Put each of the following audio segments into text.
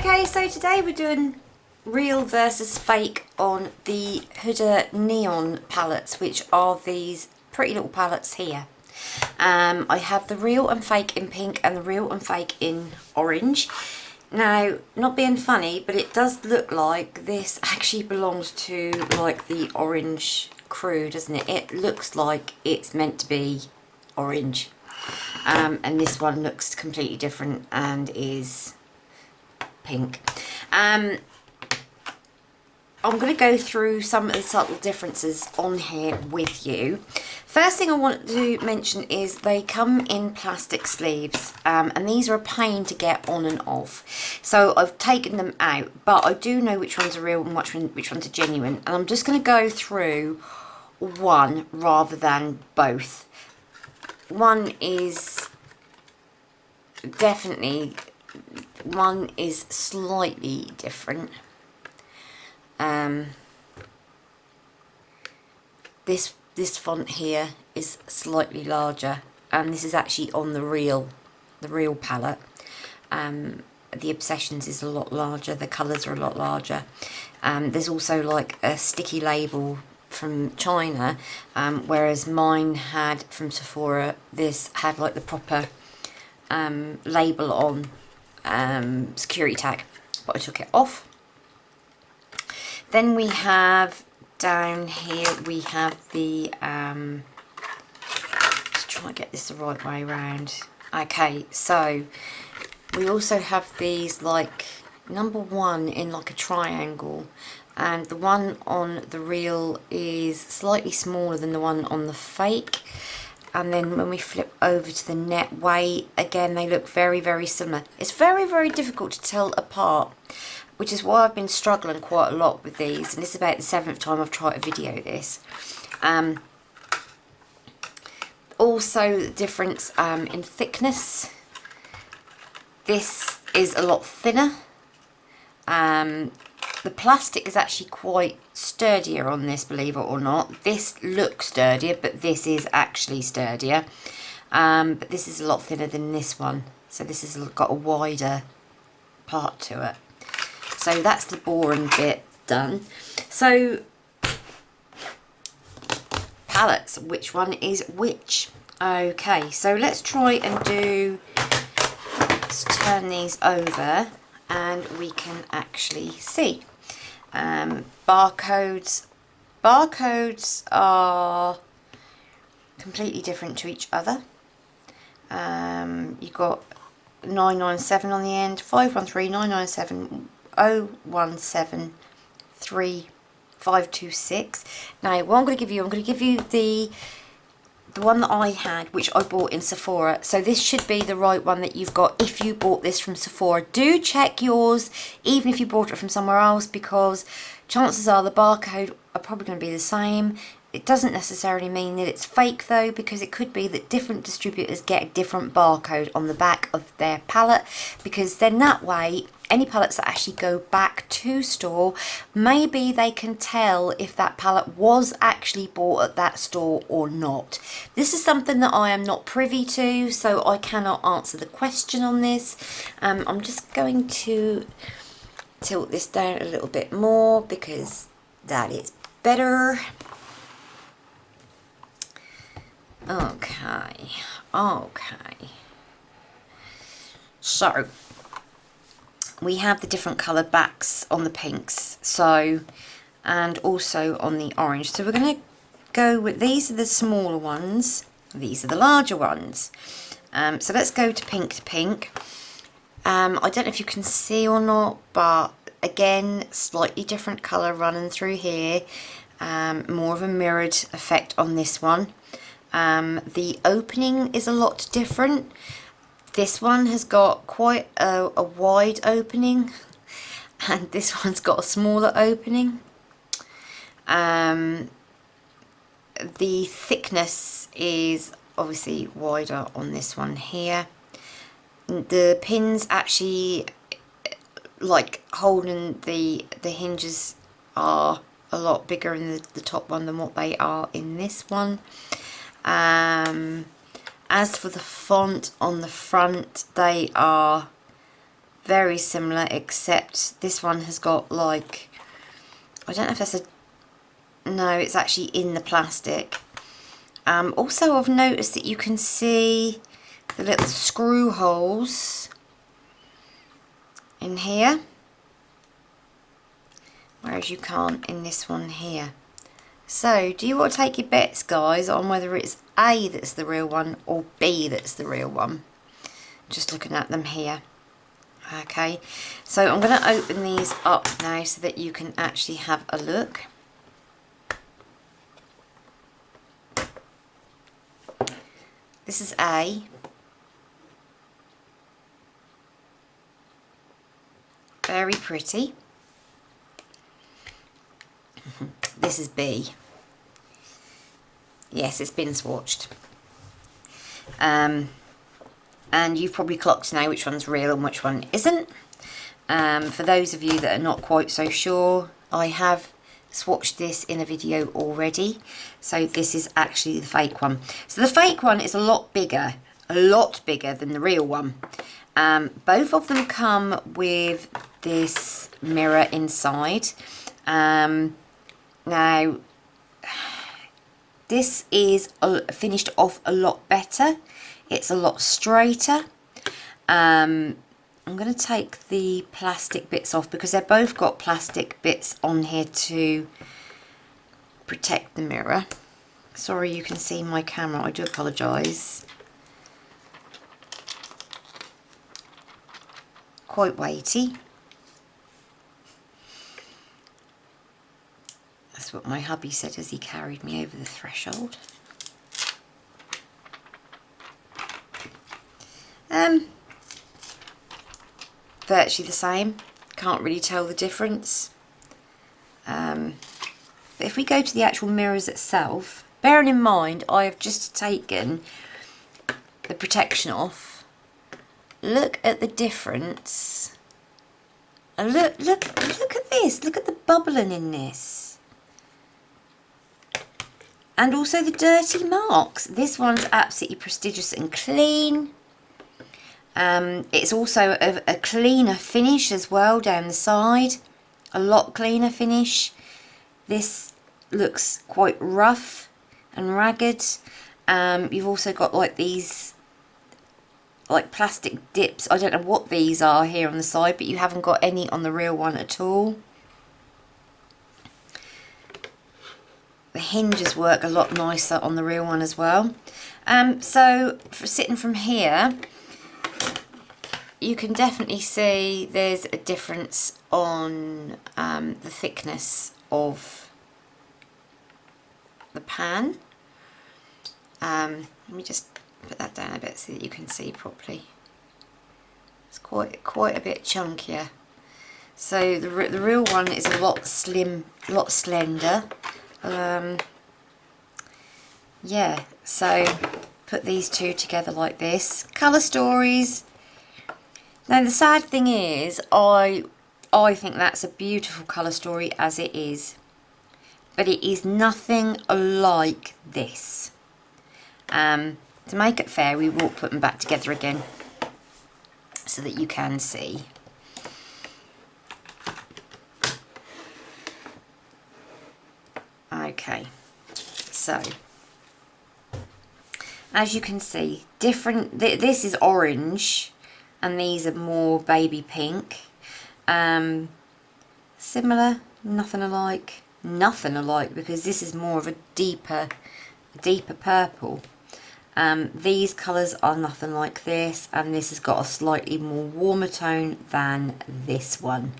Okay, so today we're doing real versus fake on the Huda Neon palettes, which are these pretty little palettes here. I have the real and fake in pink and the real and fake in orange. Now, not being funny, but it does look like this actually belongs to like the orange crew, doesn't it? It looks like it's meant to be orange. And this one looks completely different and is pink. I'm going to go through some of the subtle differences on here with you. First thing I want to mention is they come in plastic sleeves, and these are a pain to get on and off. So I've taken them out, but I do know which ones are real and which ones are genuine. And I'm just going to go through one rather than both. One is definitely... one is slightly different. This font here is slightly larger, and this is actually on the real palette. The Obsessions is a lot larger, the colours are a lot larger. There's also like a sticky label from China, whereas mine had from Sephora, this had like the proper label on, security tag, but I took it off. Then we have down here, we have the let's try and get this the right way around. Okay, so we also have these like number one in like a triangle, and the one on the real is slightly smaller than the one on the fake. And then when we flip over to the net weight, again, they look very, very similar. It's very, very difficult to tell apart, which is why I've been struggling quite a lot with these. And this is about the 7th time I've tried to video this. Also, the difference in thickness. This is a lot thinner. The plastic is actually quite sturdier on this, believe it or not. This looks sturdier, but this is actually sturdier. But this is a lot thinner than this one. So this has got a wider part to it. So that's the boring bit done. So, palettes, which one is which? Okay, so let's try and do... let's turn these over and we can actually see. Barcodes are completely different to each other. You've got 997 on the end, 513, 997, 017, 3526. Now what I'm going to give you the one that I had, which I bought in Sephora. So this should be the right one that you've got if you bought this from Sephora. Do check yours, even if you bought it from somewhere else, because chances are the barcode are probably going to be the same. It doesn't necessarily mean that it's fake though, because it could be that different distributors get a different barcode on the back of their palette, because then that way any palettes that actually go back to store, maybe they can tell if that palette was actually bought at that store or not. This is something that I am not privy to, so I cannot answer the question on this. I'm just going to tilt this down a little bit more because that is better. Okay. So we have the different colour backs on the pinks, so, and also on the orange. So we're going to go with, these are the smaller ones, these are the larger ones. So let's go to pink. I don't know if you can see or not, but again, slightly different colour running through here. More of a mirrored effect on this one. The opening is a lot different. This one has got quite a wide opening, and this one's got a smaller opening. The thickness is obviously wider on this one here. The pins actually, like holding the hinges, are a lot bigger in the top one than what they are in this one. As for the font on the front, they are very similar, except this one has got like, I don't know if that's a, no, it's actually in the plastic. Also I've noticed that you can see the little screw holes in here, whereas you can't in this one here. So do you want to take your bets, guys, on whether it's A that's the real one or B that's the real one? Just looking at them here. Okay, so I'm going to open these up now so that you can actually have a look. This is A. Very pretty. This is B. Yes, it's been swatched. And you've probably clocked now which one's real and which one isn't. For those of you that are not quite so sure, I have swatched this in a video already. So this is actually the fake one. So the fake one is a lot bigger than the real one. Both of them come with this mirror inside. Now, this is finished off a lot better. It's a lot straighter. I'm going to take the plastic bits off because they've both got plastic bits on here to protect the mirror. Sorry you can see my camera, I do apologise. Quite weighty. That's what my hubby said as he carried me over the threshold. Virtually the same, can't really tell the difference. But if we go to the actual mirrors itself, bearing in mind I have just taken the protection off, look at the difference. Look at this, look at the bubbling in this. And also the dirty marks. This one's absolutely prestigious and clean. It's also a cleaner finish as well down the side. A lot cleaner finish. This looks quite rough and ragged. You've also got like these like plastic dips. I don't know what these are here on the side, but you haven't got any on the real one at all. The hinges work a lot nicer on the real one as well. So for sitting from here, you can definitely see there's a difference on the thickness of the pan. Let me just put that down a bit so that you can see properly. It's quite a bit chunkier. So the real one is a lot slender. Yeah, so put these two together like this. Colour stories. Now the sad thing is, I think that's a beautiful colour story as it is, but it is nothing like this. To make it fair, we will put them back together again so that you can see. Okay, so as you can see, different. This is orange, and these are more baby pink. Similar, nothing alike. Nothing alike because this is more of a deeper purple. These colours are nothing like this, and this has got a slightly more warmer tone than this one.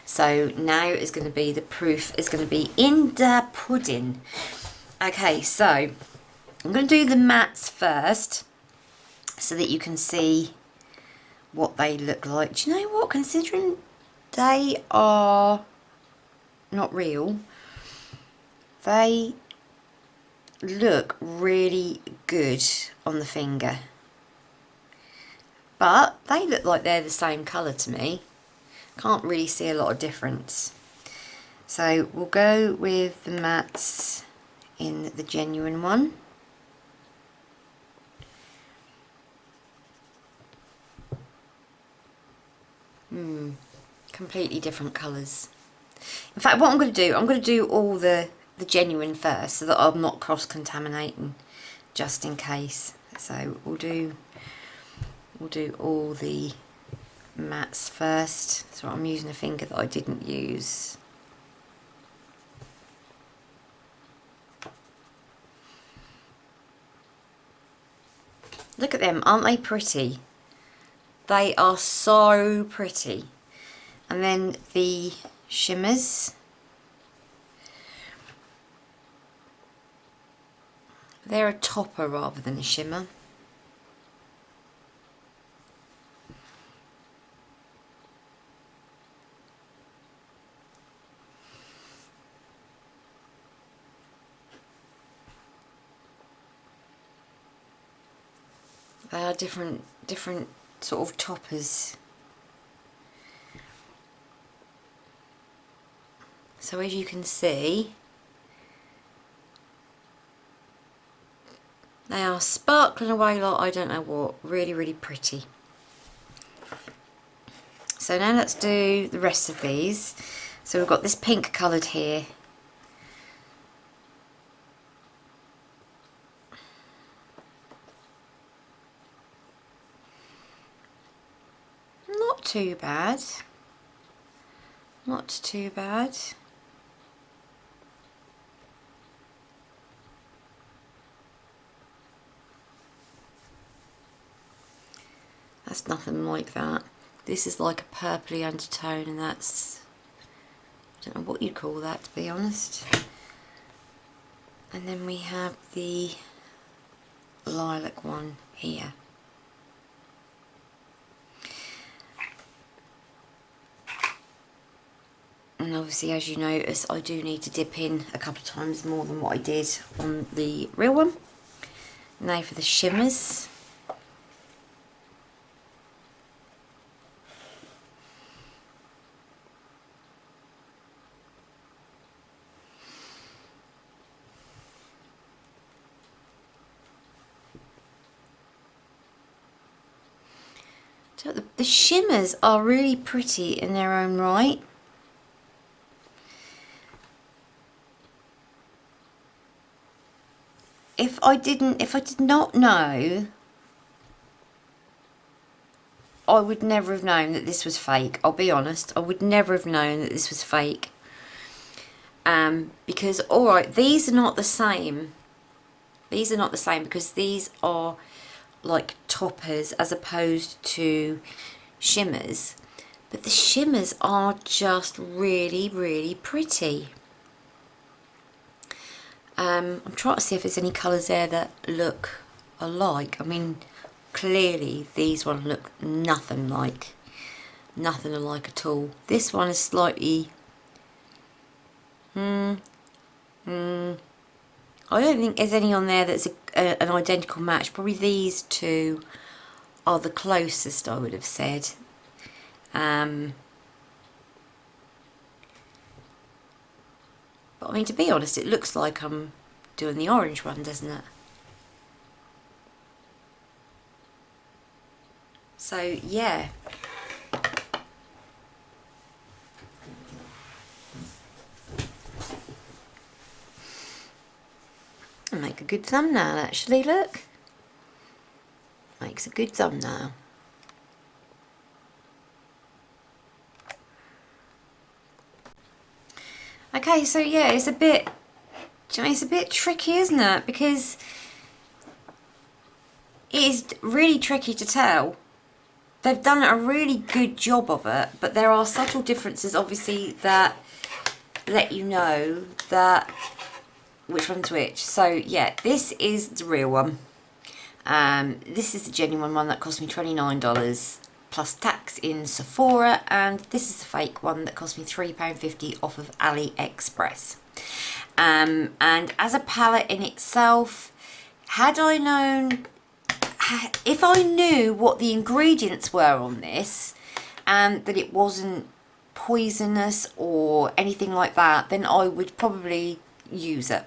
So now is going to be, the proof is going to be in the pudding. Okay, so I'm going to do the mattes first so that you can see what they look like. Do you know what, considering they are not real, they look really good on the finger, but they look like they're the same colour to me. Can't really see a lot of difference. So we'll go with the mattes in the genuine one. Completely different colours. In fact, what I'm going to do, I'm going to do all the genuine first so that I'm not cross-contaminating, just in case. So we'll do all the mattes first. So I'm using a finger that I didn't use. Look at them, aren't they pretty? They are so pretty. And then the shimmers. They're a topper rather than a shimmer. They are different sort of toppers. So as you can see, they are sparkling away like I don't know what. Really, really pretty. So now let's do the rest of these. So we've got this pink coloured here. Not too bad. Not too bad. That's nothing like that. This is like a purpley undertone, and that's, I don't know what you'd call that, to be honest. And then we have the lilac one here. And obviously, as you notice, I do need to dip in a couple of times more than what I did on the real one. Now for the shimmers. So the shimmers are really pretty in their own right. If I did not know, I would never have known that this was fake. I'll be honest, I would never have known that this was fake. Because, alright, these are not the same. These are not the same because these are like toppers as opposed to shimmers. But the shimmers are just really, really pretty. I'm trying to see if there's any colours there that look alike. I mean, clearly these ones look nothing alike at all. This one is slightly I don't think there's any on there that's an identical match. Probably these two are the closest, I would have said. But I mean, to be honest, it looks like I'm doing the orange one, doesn't it? So, yeah. Make a good thumbnail, actually, look. Makes a good thumbnail. Okay, so yeah, it's a bit tricky, isn't it? Because it is really tricky to tell. They've done a really good job of it, but there are subtle differences, obviously, that let you know that which one's which. So yeah, this is the real one. This is the genuine one that cost me $29 plus tax in Sephora, and this is the fake one that cost me £3.50 off of AliExpress. And as a palette in itself, had I known, if I knew what the ingredients were on this and that it wasn't poisonous or anything like that, then I would probably use it,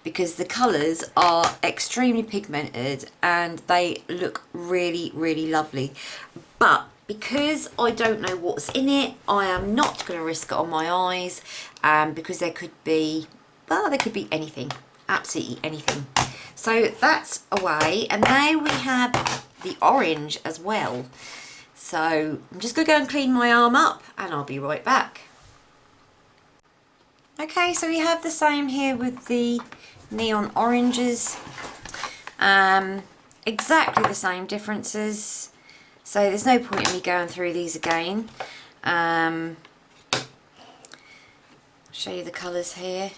because the colours are extremely pigmented and they look really, really lovely. But because I don't know what's in it, I am not going to risk it on my eyes, because there could be, well, there could be anything, absolutely anything. So that's away, and now we have the orange as well. So I'm just going to go and clean my arm up, and I'll be right back. Okay, so we have the same here with the neon oranges. Exactly the same differences. So there's no point in me going through these again. Show you the colours here.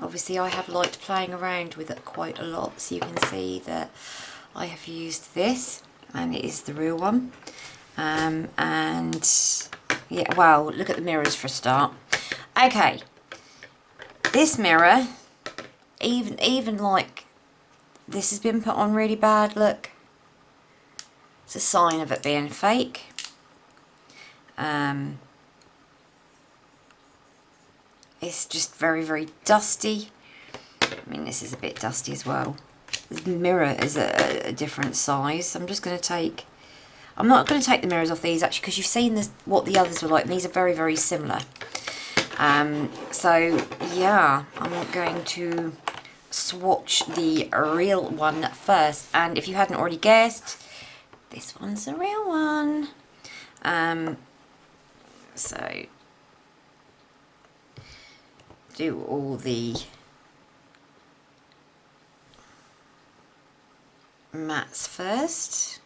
Obviously I have liked playing around with it quite a lot, so you can see that I have used this, and it is the real one. And yeah, well, look at the mirrors for a start. Okay, this mirror, even like this has been put on really bad, look. It's a sign of it being fake. It's just very, very dusty. I mean, this is a bit dusty as well. The mirror is a different size. I'm just going to take... I'm not going to take the mirrors off these, actually, because you've seen this, what the others were like, and these are very, very similar. So, yeah, I'm going to swatch the real one first. And if you hadn't already guessed, this one's the real one. So, do all the mattes first.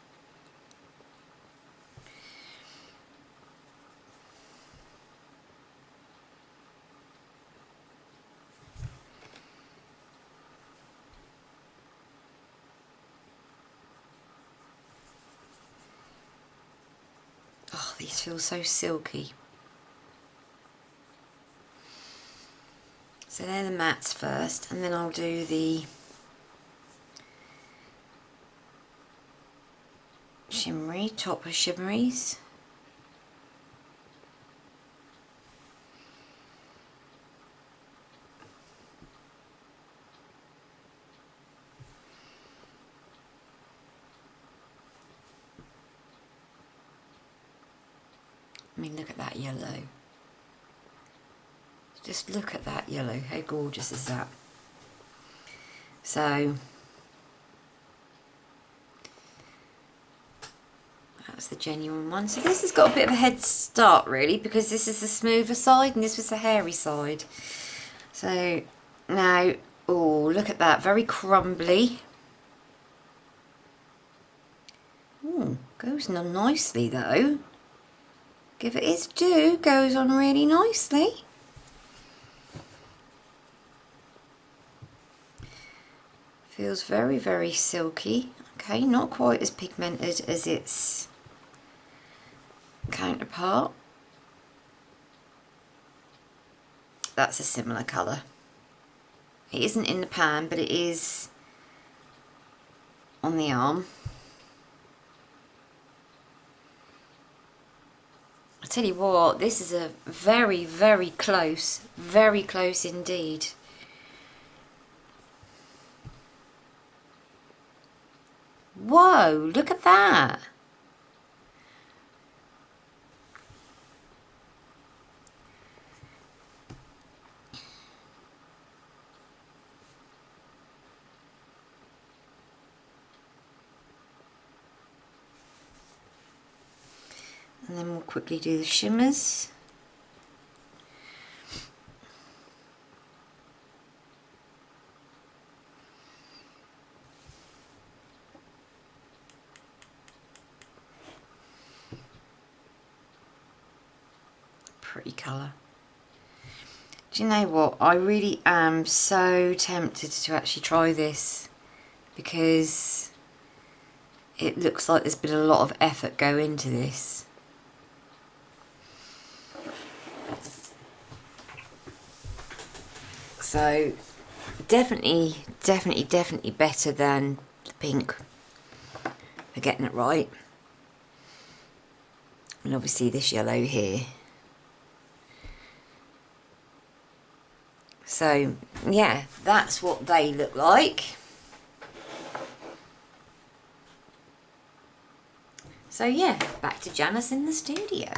Oh, these feel so silky. So they're the mattes first, and then I'll do the shimmery, top of shimmeries. I mean, look at that yellow. Just look at that yellow. How gorgeous is that? So that's the genuine one. So this has got a bit of a head start, really, because this is the smoother side and this was the hairy side. So now, oh, look at that. Very crumbly. Oh, goes on nicely though. Give it its due. Goes on really nicely. Feels very, very silky. Okay, not quite as pigmented as its counterpart. That's a similar colour. It isn't in the pan, but it is on the arm. I tell you what, this is a very, very close indeed. Whoa, look at that. And then we'll quickly do the shimmers. Pretty colour. Do you know what? I really am so tempted to actually try this because it looks like there's been a lot of effort go into this. So definitely better than the pink for getting it right. And obviously this yellow here. So yeah, that's what they look like. So yeah, back to Janice in the studio.